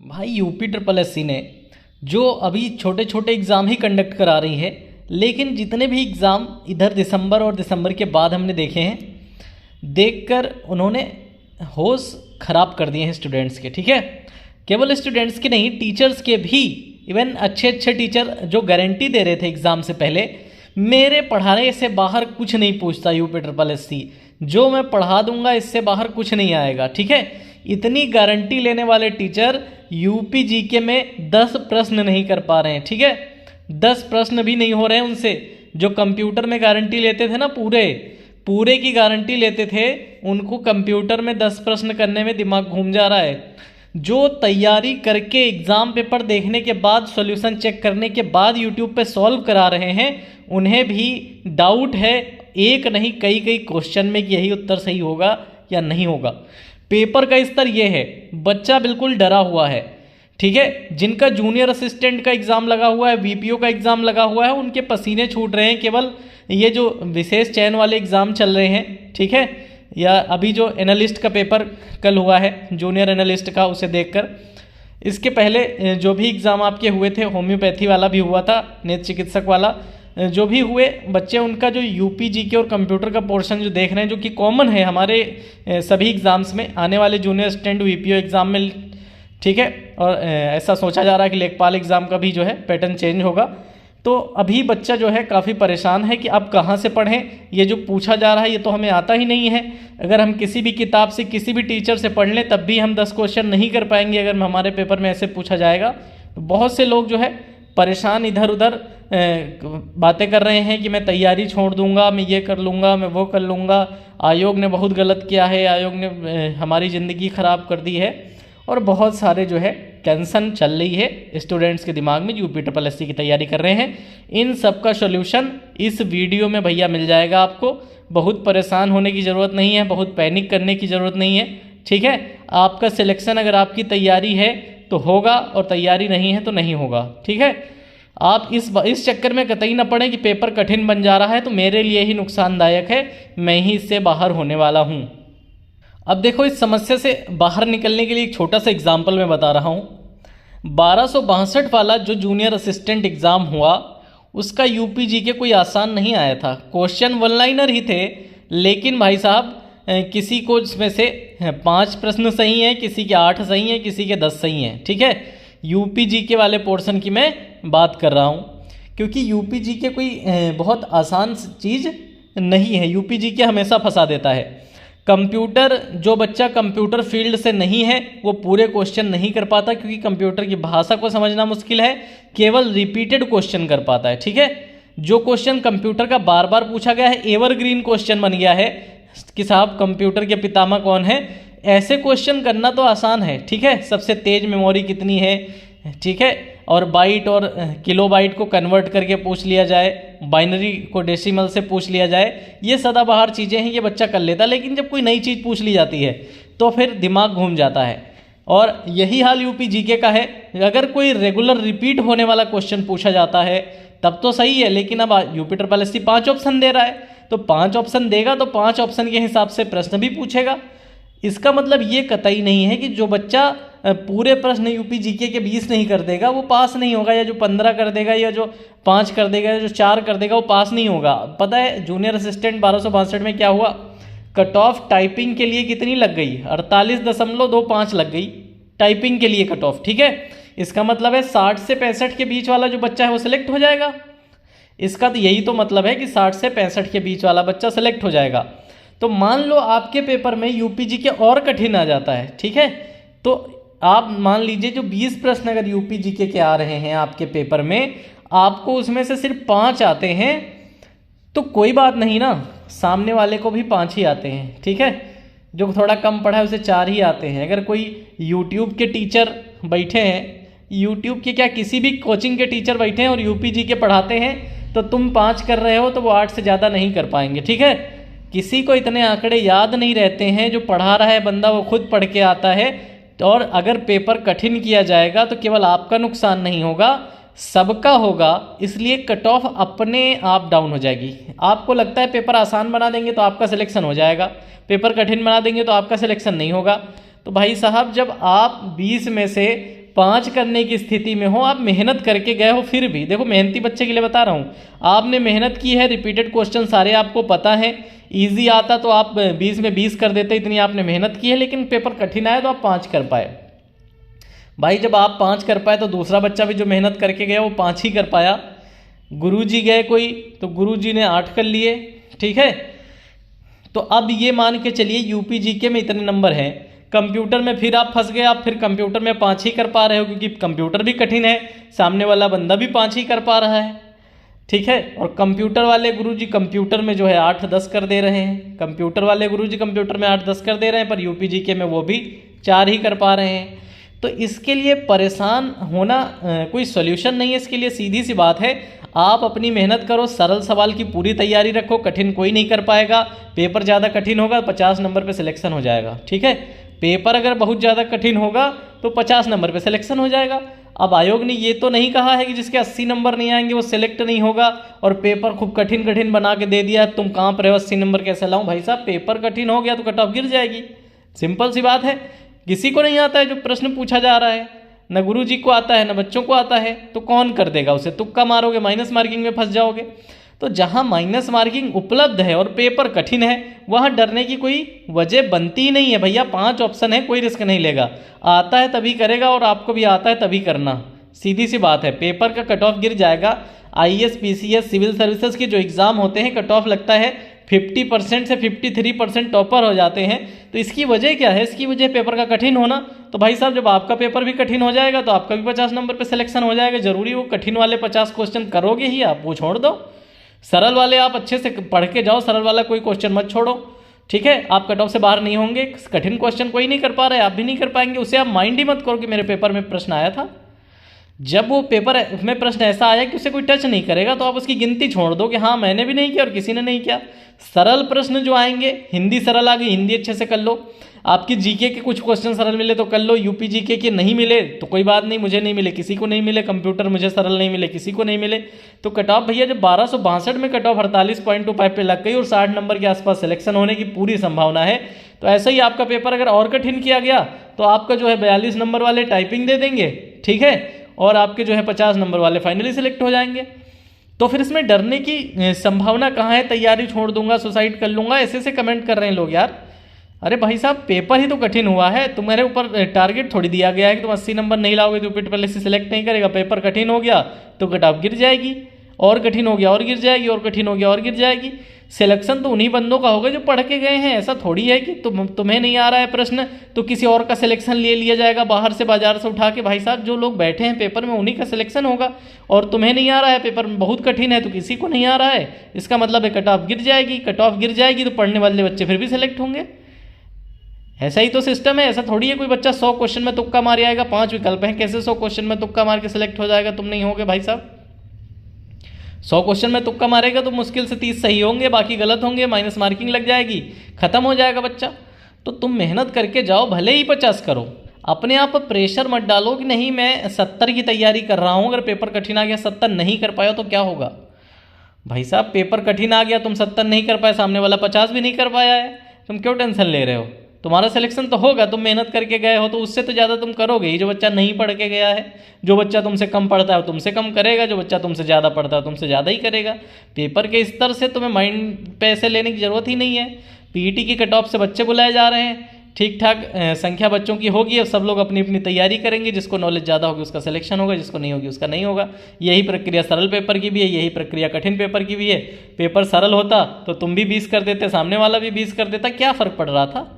भाई UP triple SC ने जो अभी छोटे छोटे एग्ज़ाम ही कंडक्ट करा रही है, लेकिन जितने भी एग्ज़ाम इधर दिसंबर और दिसंबर के बाद हमने देखे हैं, देखकर उन्होंने होश ख़राब कर दिए हैं स्टूडेंट्स के। ठीक है, केवल स्टूडेंट्स के नहीं, टीचर्स के भी। इवन अच्छे अच्छे टीचर जो गारंटी दे रहे थे एग्ज़ाम से पहले, मेरे पढ़ाने से बाहर कुछ नहीं पूछता यूपी ट्रिपल एससी, जो मैं पढ़ा दूंगा इससे बाहर कुछ नहीं आएगा। ठीक है, इतनी गारंटी लेने वाले टीचर यूपी जीके में 10 प्रश्न नहीं कर पा रहे हैं। ठीक है, 10 प्रश्न भी नहीं हो रहे हैं उनसे। जो कंप्यूटर में गारंटी लेते थे ना, पूरे की गारंटी लेते थे, उनको कंप्यूटर में 10 प्रश्न करने में दिमाग घूम जा रहा है। जो तैयारी करके एग्ज़ाम पेपर देखने के बाद, सॉल्यूशन चेक करने के बाद यूट्यूब पे सॉल्व करा रहे हैं, उन्हें भी डाउट है एक नहीं कई क्वेश्चन में कि यही उत्तर सही होगा या नहीं होगा। पेपर का स्तर ये है, बच्चा बिल्कुल डरा हुआ है। ठीक है, जिनका जूनियर असिस्टेंट का एग्ज़ाम लगा हुआ है, वीपीओ का एग्ज़ाम लगा हुआ है, उनके पसीने छूट रहे हैं। केवल ये जो विशेष चयन वाले एग्ज़ाम चल रहे हैं, ठीक है, या अभी जो एनालिस्ट का पेपर कल हुआ है, जूनियर एनालिस्ट का, उसे देखकर, इसके पहले जो भी एग्ज़ाम आपके हुए थे, होम्योपैथी वाला भी हुआ था, नेत्र चिकित्सक वाला, जो भी हुए बच्चे, उनका जो यूपी जीके और कंप्यूटर का पोर्शन जो देख रहे हैं, जो कि कॉमन है हमारे सभी एग्ज़ाम्स में, आने वाले जूनियर असिस्टेंट वीपीओ एग्ज़ाम में। ठीक है, और ऐसा सोचा जा रहा है कि लेखपाल एग्ज़ाम का भी जो है पैटर्न चेंज होगा। तो अभी बच्चा जो है काफ़ी परेशान है कि अब कहाँ से पढ़ें, ये जो पूछा जा रहा है ये तो हमें आता ही नहीं है। अगर हम किसी भी किताब से, किसी भी टीचर से पढ़ लें, तब भी हम 10 क्वेश्चन नहीं कर पाएंगे अगर हमारे पेपर में ऐसे पूछा जाएगा। तो बहुत से लोग जो है परेशान इधर उधर बातें कर रहे हैं कि मैं तैयारी छोड़ दूंगा, मैं ये कर लूँगा, मैं वो कर लूँगा, आयोग ने बहुत गलत किया है, आयोग ने हमारी ज़िंदगी ख़राब कर दी है, और बहुत सारे जो है टेंशन चल रही है स्टूडेंट्स के दिमाग में, यूपी ट्रिपल एससी की तैयारी कर रहे हैं। इन सब का सॉल्यूशन इस वीडियो में भैया मिल जाएगा आपको। बहुत परेशान होने की ज़रूरत नहीं है, बहुत पैनिक करने की ज़रूरत नहीं है। ठीक है, आपका सिलेक्शन अगर आपकी तैयारी है तो होगा, और तैयारी नहीं है तो नहीं होगा। ठीक है, आप इस चक्कर में कतई ना पड़ें कि पेपर कठिन बन जा रहा है तो मेरे लिए ही नुकसानदायक है, मैं ही इससे बाहर होने वाला हूँ। अब देखो, इस समस्या से बाहर निकलने के लिए एक छोटा सा एग्जाम्पल मैं बता रहा हूँ। 1262 वाला जो जूनियर असिस्टेंट एग्ज़ाम हुआ, उसका यूपी जीके कोई आसान नहीं आया था। क्वेश्चन वन लाइनर ही थे, लेकिन भाई साहब किसी को इसमें से 5 प्रश्न सही हैं, किसी के 8 सही हैं, किसी के 10 सही हैं। ठीक है, यूपी जीके वाले पोर्शन की मैं बात कर रहा हूँ, क्योंकि यूपी जीके कोई बहुत आसान चीज़ नहीं है। यूपी जीके हमेशा फंसा देता है। कंप्यूटर, जो बच्चा कंप्यूटर फील्ड से नहीं है वो पूरे क्वेश्चन नहीं कर पाता, क्योंकि कंप्यूटर की भाषा को समझना मुश्किल है, केवल रिपीटेड क्वेश्चन कर पाता है। ठीक है, जो क्वेश्चन कंप्यूटर का बार बार पूछा गया है, एवरग्रीन क्वेश्चन बन गया है कि साहब कंप्यूटर के पितामह कौन है, ऐसे क्वेश्चन करना तो आसान है। ठीक है, सबसे तेज मेमोरी कितनी है, ठीक है, और बाइट और किलो बाइट को कन्वर्ट करके पूछ लिया जाए, बाइनरी को डेसिमल से पूछ लिया जाए, ये सदाबहार चीज़ें हैं, ये बच्चा कर लेता है। लेकिन जब कोई नई चीज़ पूछ ली जाती है तो फिर दिमाग घूम जाता है, और यही हाल यूपी जीके का है। अगर कोई रेगुलर रिपीट होने वाला क्वेश्चन पूछा जाता है तब तो सही है, लेकिन अब यूपी ट्रिपल एससी 5 ऑप्शन दे रहा है, तो 5 ऑप्शन देगा तो 5 ऑप्शन के हिसाब से प्रश्न भी पूछेगा। इसका मतलब ये कतई नहीं है कि जो बच्चा पूरे प्रश्न यूपी जीके के 20 नहीं कर देगा वो पास नहीं होगा, या जो 15 कर देगा, या जो 5 कर देगा, या जो 4 कर देगा वो पास नहीं होगा। पता है जूनियर असिस्टेंट 1262 में क्या हुआ? कट ऑफ टाइपिंग के लिए कितनी लग गई? 48.25 लग गई टाइपिंग के लिए कट ऑफ। ठीक है, इसका मतलब है 60 से 65 के बीच वाला जो बच्चा है वो सिलेक्ट हो जाएगा। इसका तो यही तो मतलब है कि 60 से 65 के बीच वाला बच्चा सेलेक्ट हो जाएगा। तो मान लो आपके पेपर में यूपी जीके और कठिन आ जाता है। ठीक है, तो आप मान लीजिए जो 20 प्रश्न अगर यूपी जीके के आ रहे हैं आपके पेपर में, आपको उसमें से सिर्फ 5 आते हैं, तो कोई बात नहीं ना, सामने वाले को भी 5 ही आते हैं। ठीक है, जो थोड़ा कम पढ़ा है उसे 4 ही आते हैं। अगर कोई यूट्यूब के टीचर बैठे हैं, यूट्यूब के क्या, किसी भी कोचिंग के टीचर बैठे हैं और यूपी जीके पढ़ाते हैं, तो तुम 5 कर रहे हो तो वो 8 से ज़्यादा नहीं कर पाएंगे। ठीक है, किसी को इतने आंकड़े याद नहीं रहते हैं। जो पढ़ा रहा है बंदा वो खुद पढ़ के आता है, और अगर पेपर कठिन किया जाएगा तो केवल आपका नुकसान नहीं होगा, सबका होगा। इसलिए कट ऑफ अपने आप डाउन हो जाएगी। आपको लगता है पेपर आसान बना देंगे तो आपका सिलेक्शन हो जाएगा, पेपर कठिन बना देंगे तो आपका सिलेक्शन नहीं होगा। तो भाई साहब, जब आप 20 में से 5 करने की स्थिति में हो, आप मेहनत करके गए हो, फिर भी देखो मेहनती बच्चे के लिए बता रहा हूँ, आपने मेहनत की है, रिपीटेड क्वेश्चन सारे आपको पता है, इजी आता तो आप 20 में 20 कर देते, इतनी आपने मेहनत की है, लेकिन पेपर कठिन आया तो आप 5 कर पाए। भाई जब आप 5 कर पाए तो दूसरा बच्चा भी जो मेहनत करके गया वो 5 ही कर पाया। गुरुजी गए कोई तो गुरुजी ने 8 कर लिए, ठीक है। तो अब ये मान के चलिए यूपी जीके में इतने नंबर हैं, कंप्यूटर में फिर आप फंस गए, आप फिर कंप्यूटर में 5 ही कर पा रहे हो, क्योंकि कंप्यूटर भी कठिन है, सामने वाला बंदा भी 5 ही कर पा रहा है, ठीक है। और कंप्यूटर वाले गुरुजी कंप्यूटर में जो है 8-10 कर दे रहे हैं, कंप्यूटर वाले गुरुजी कंप्यूटर में 8-10 कर दे रहे हैं, पर यूपी जीके में वो भी 4 ही कर पा रहे हैं। तो इसके लिए परेशान होना कोई सॉल्यूशन नहीं है, इसके लिए सीधी सी बात है, आप अपनी मेहनत करो, सरल सवाल की पूरी तैयारी रखो, कठिन कोई नहीं कर पाएगा। पेपर ज़्यादा कठिन होगा 50 नंबर पे सिलेक्शन हो जाएगा, ठीक है। पेपर अगर बहुत ज़्यादा कठिन होगा तो 50 नंबर पे सिलेक्शन हो जाएगा। अब आयोग ने ये तो नहीं कहा है कि जिसके 80 नंबर नहीं आएंगे वो सिलेक्ट नहीं होगा, और पेपर खूब कठिन कठिन बना के दे दिया, तुम कांप रहे हो 80 नंबर कैसे लाऊं। भाई साहब पेपर कठिन हो गया तो कट ऑफ गिर जाएगी, सिंपल सी बात है। किसी को नहीं आता है जो प्रश्न पूछा जा रहा है, न गुरु जी को आता है न बच्चों को आता है, तो कौन कर देगा उसे, तुक्का मारोगे, माइनस मार्किंग में फंस जाओगे। तो जहाँ माइनस मार्किंग उपलब्ध है और पेपर कठिन है वहाँ डरने की कोई वजह बनती ही नहीं है भैया। 5 ऑप्शन है, कोई रिस्क नहीं लेगा, आता है तभी करेगा और आपको भी आता है तभी करना, सीधी सी बात है। पेपर का कट ऑफ गिर जाएगा। आईएएस पीसीएस सिविल सर्विसेज के जो एग्ज़ाम होते हैं कट ऑफ लगता है 50% से 53% टॉपर हो जाते हैं। तो इसकी वजह क्या है, इसकी वजह पेपर का कठिन होना। तो भाई साहब जब आपका पेपर भी कठिन हो जाएगा तो आपका भी 50 नंबर पे सिलेक्शन हो जाएगा। जरूरी वो कठिन वाले 50 क्वेश्चन करोगे ही आप, वो छोड़ दो, सरल वाले आप अच्छे से पढ़ के जाओ, सरल वाला कोई क्वेश्चन मत छोड़ो, ठीक है। आप कट ऑफ से बाहर नहीं होंगे, कठिन क्वेश्चन कोई नहीं कर पा रहे, आप भी नहीं कर पाएंगे, उसे आप माइंड ही मत करो कि मेरे पेपर में प्रश्न आया था। जब वो पेपर में प्रश्न ऐसा आया कि उसे कोई टच नहीं करेगा तो आप उसकी गिनती छोड़ दो कि हाँ मैंने भी नहीं किया और किसी ने नहीं किया। सरल प्रश्न जो आएंगे, हिंदी सरल आ गई, हिंदी अच्छे से कर लो, आपकी जीके के कुछ क्वेश्चन सरल मिले तो कर लो, यूपी जीके के नहीं मिले तो कोई बात नहीं, मुझे नहीं मिले, किसी को नहीं मिले, कंप्यूटर मुझे सरल नहीं मिले, किसी को नहीं मिले, तो कट ऑफ भैया जब 1262 में कट ऑफ 48.25 पे लग गई और 60 नंबर के आसपास सिलेक्शन होने की पूरी संभावना है, तो ऐसा ही आपका पेपर अगर और कठिन किया गया तो आपका जो है 42 नंबर वाले टाइपिंग दे देंगे, ठीक है, और आपके जो है 50 नंबर वाले फाइनली सिलेक्ट हो जाएंगे। तो फिर इसमें डरने की संभावना कहाँ है, तैयारी छोड़ दूंगा, सुसाइड कर लूंगा, ऐसे से कमेंट कर रहे हैं लोग यार। अरे भाई साहब पेपर ही तो कठिन हुआ है, तुम्हारे ऊपर टारगेट थोड़ी दिया गया है कि तुम 80 नंबर नहीं लाओगे तो यूपी पहले से सिलेक्ट नहीं करेगा। पेपर कठिन हो गया तो कट ऑफ गिर जाएगी, और कठिन हो गया और गिर जाएगी, और कठिन हो गया और गिर जाएगी। सिलेक्शन तो उन्हीं बंदों का होगा जो पढ़ के गए हैं। ऐसा थोड़ी है कि तुम्हें नहीं आ रहा है प्रश्न तो किसी और का सिलेक्शन ले लिया जाएगा बाहर से, बाजार से उठा के। भाई साहब जो लोग बैठे हैं पेपर में उन्हीं का सिलेक्शन होगा, और तुम्हें नहीं आ रहा है, पेपर में बहुत कठिन है तो किसी को नहीं आ रहा है, इसका मतलब है कट ऑफ गिर जाएगी। कट ऑफ गिर जाएगी तो पढ़ने वाले बच्चे फिर भी सिलेक्ट होंगे। ऐसा ही तो सिस्टम है, ऐसा थोड़ी है कोई बच्चा 100 क्वेश्चन में तुक्का मार आएगा। 5 विकल्प हैं, कैसे 100 क्वेश्चन में तुक्का मार के सिलेक्ट हो जाएगा, तुम नहीं होगे भाई साहब। 100 क्वेश्चन में तुक्का मारेगा तो मुश्किल से 30 सही होंगे, बाकी गलत होंगे, माइनस मार्किंग लग जाएगी, खत्म हो जाएगा बच्चा। तो तुम मेहनत करके जाओ, भले ही 50 करो, अपने आप पर प्रेशर मत डालो कि नहीं मैं 70 की तैयारी कर रहा हूँ, अगर पेपर कठिन आ गया 70 नहीं कर पाया तो क्या होगा। भाई साहब पेपर कठिन आ गया, तुम 70 नहीं कर पाए, सामने वाला 50 भी नहीं कर पाया है, तुम क्यों टेंशन ले रहे हो। तुम्हारा सिलेक्शन तो होगा, तुम मेहनत करके गए हो तो उससे तो ज़्यादा तुम करोगे ही। जो बच्चा नहीं पढ़ के गया है, जो बच्चा तुमसे कम पढ़ता है वो तुमसे कम करेगा, जो बच्चा तुमसे ज़्यादा पढ़ता है तुमसे ज़्यादा ही करेगा। पेपर के स्तर से तुम्हें माइंड पे ऐसे लेने की ज़रूरत ही नहीं है। पीईटी की कट ऑफ से बच्चे बुलाए जा रहे हैं, ठीक ठाक संख्या बच्चों की होगी, अब सब लोग अपनी अपनी तैयारी करेंगे, जिसको नॉलेज ज़्यादा होगी उसका सिलेक्शन होगा, जिसको नहीं होगी उसका नहीं होगा। यही प्रक्रिया सरल पेपर की भी है, यही प्रक्रिया कठिन पेपर की भी है। पेपर सरल होता तो तुम भी 20 कर देते, सामने वाला भी 20 कर देता, क्या फ़र्क पड़ रहा था।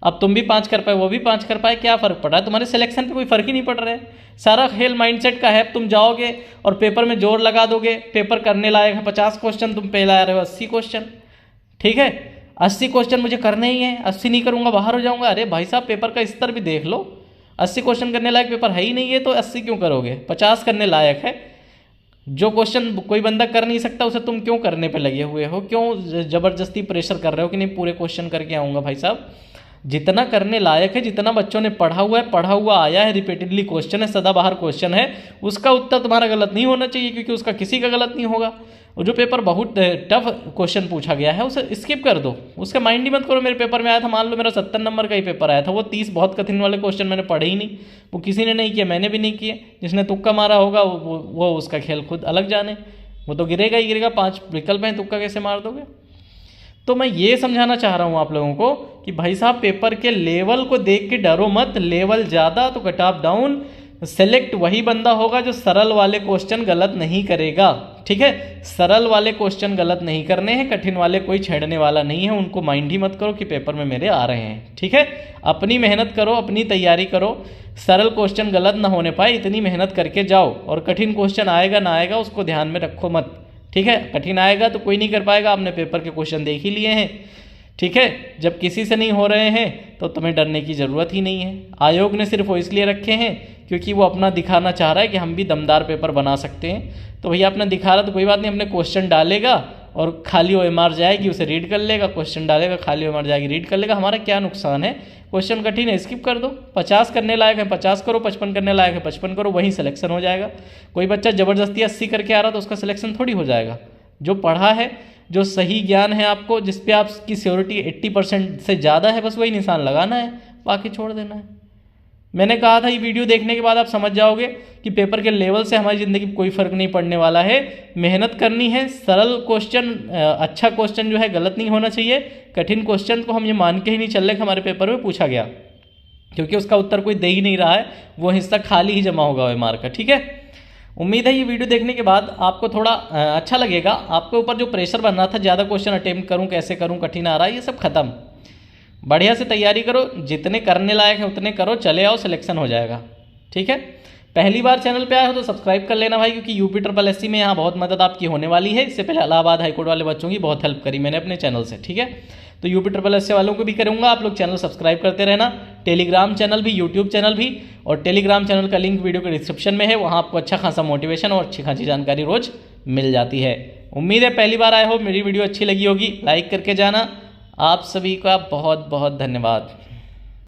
अब तुम भी 5 कर पाए, वो भी 5 कर पाए, क्या फ़र्क पड़ रहा है, तुम्हारे सिलेक्शन पे कोई फ़र्क ही नहीं पड़ रहा है। सारा खेल माइंडसेट का है। तुम जाओगे और पेपर में जोर लगा दोगे, पेपर करने लायक है 50 क्वेश्चन, तुम पे ला रहे हो 80 क्वेश्चन, ठीक है, 80 क्वेश्चन मुझे करने ही है, 80 नहीं करूँगा बाहर हो जाऊँगा। अरे भाई साहब पेपर का स्तर भी देख लो, 80 क्वेश्चन करने लायक पेपर है ही नहीं है तो 80 क्यों करोगे, 50 करने लायक है। जो क्वेश्चन कोई बंदा कर नहीं सकता उसे तुम क्यों करने पे लगे हुए हो, क्यों ज़बरदस्ती प्रेशर कर रहे हो कि नहीं पूरे क्वेश्चन करके आऊँगा। भाई साहब जितना करने लायक है, जितना बच्चों ने पढ़ा हुआ है, पढ़ा हुआ आया है, रिपीटेडली क्वेश्चन है, सदाबहार क्वेश्चन है, उसका उत्तर तुम्हारा गलत नहीं होना चाहिए, क्योंकि उसका किसी का गलत नहीं होगा। और जो पेपर बहुत टफ क्वेश्चन पूछा गया है उसे स्किप कर दो, उसका माइंड ही मत करो। मेरे पेपर में आया था, मान लो मेरा 70 नंबर का ही पेपर आया था, वो 30 बहुत कठिन वाले क्वेश्चन मैंने पढ़े ही नहीं, वो किसी ने नहीं किया, मैंने भी नहीं किए। जिसने तुक्का मारा होगा वो उसका खेल खुद अलग जाने, वो तो गिरेगा ही गिरेगा। 5 विकल्प हैं, तुक्का कैसे मार दोगे? तो मैं ये समझाना चाह रहा हूँ आप लोगों को कि भाई साहब पेपर के लेवल को देख के डरो मत। लेवल ज़्यादा तो कट ऑफ डाउन, सेलेक्ट वही बंदा होगा जो सरल वाले क्वेश्चन गलत नहीं करेगा। ठीक है, सरल वाले क्वेश्चन गलत नहीं करने हैं, कठिन वाले कोई छेड़ने वाला नहीं है, उनको माइंड ही मत करो कि पेपर में मेरे आ रहे हैं। ठीक है, अपनी मेहनत करो, अपनी तैयारी करो, सरल क्वेश्चन गलत ना होने पाए इतनी मेहनत करके जाओ। और कठिन क्वेश्चन आएगा ना आएगा उसको ध्यान में रखो मत। ठीक है, कठिन आएगा तो कोई नहीं कर पाएगा, आपने पेपर के क्वेश्चन देख ही लिए हैं। ठीक है, जब किसी से नहीं हो रहे हैं तो तुम्हें डरने की ज़रूरत ही नहीं है। आयोग ने सिर्फ वो इसलिए रखे हैं क्योंकि वो अपना दिखाना चाह रहा है कि हम भी दमदार पेपर बना सकते हैं। तो भैया अपना दिखा रहा तो कोई बात नहीं, अपने क्वेश्चन डालेगा और खाली OMR जाएगी, उसे रीड कर लेगा, क्वेश्चन डालेगा, खाली OMR जाएगी, रीड कर लेगा। हमारा क्या नुकसान है? क्वेश्चन कठिन है स्किप कर दो, 50 करने लायक है 50 करो, 55 करने लायक है 55 करो, वहीं सिलेक्शन हो जाएगा। कोई बच्चा ज़बरदस्ती 80 करके आ रहा तो उसका सिलेक्शन थोड़ी हो जाएगा। जो पढ़ा है, जो सही ज्ञान है आपको, जिस पे आपकी श्योरिटी 80% से ज़्यादा है, बस वही निशान लगाना है, बाकी छोड़ देना है। मैंने कहा था ये वीडियो देखने के बाद आप समझ जाओगे कि पेपर के लेवल से हमारी ज़िंदगी में कोई फ़र्क नहीं पड़ने वाला है। मेहनत करनी है, सरल क्वेश्चन, अच्छा क्वेश्चन जो है गलत नहीं होना चाहिए। कठिन क्वेश्चन को हम ये मान के ही नहीं चल रहे कि हमारे पेपर में पूछा गया, क्योंकि उसका उत्तर कोई दे ही नहीं रहा है, वो हिस्सा खाली ही जमा होगा OMR का। ठीक है, उम्मीद है ये वीडियो देखने के बाद आपको थोड़ा अच्छा लगेगा। आपके ऊपर जो प्रेशर बन रहा था, ज़्यादा क्वेश्चन अटेम्प्ट करूँ, कैसे करूँ, कठिन आ रहा है, ये सब खत्म। बढ़िया से तैयारी करो, जितने करने लायक है उतने करो, चले आओ, सिलेक्शन हो जाएगा। ठीक है, पहली बार चैनल पे आए हो तो सब्सक्राइब कर लेना भाई, क्योंकि UPSSC में यहाँ बहुत मदद आपकी होने वाली है। इससे पहले इलाहाबाद हाईकोर्ट वाले बच्चों की बहुत हेल्प करी मैंने अपने चैनल से। ठीक है, तो UPSSC वालों को भी करूँगा, आप लोग चैनल सब्सक्राइब करते रहना। टेलीग्राम चैनल भी, यूट्यूब चैनल भी, और टेलीग्राम चैनल का लिंक वीडियो के डिस्क्रिप्शन में है, वहाँ आपको अच्छा खासा मोटिवेशन और अच्छी खासी जानकारी रोज़ मिल जाती है। उम्मीद है पहली बार आए हो, मेरी वीडियो अच्छी लगी होगी, लाइक करके जाना। आप सभी का बहुत बहुत धन्यवाद।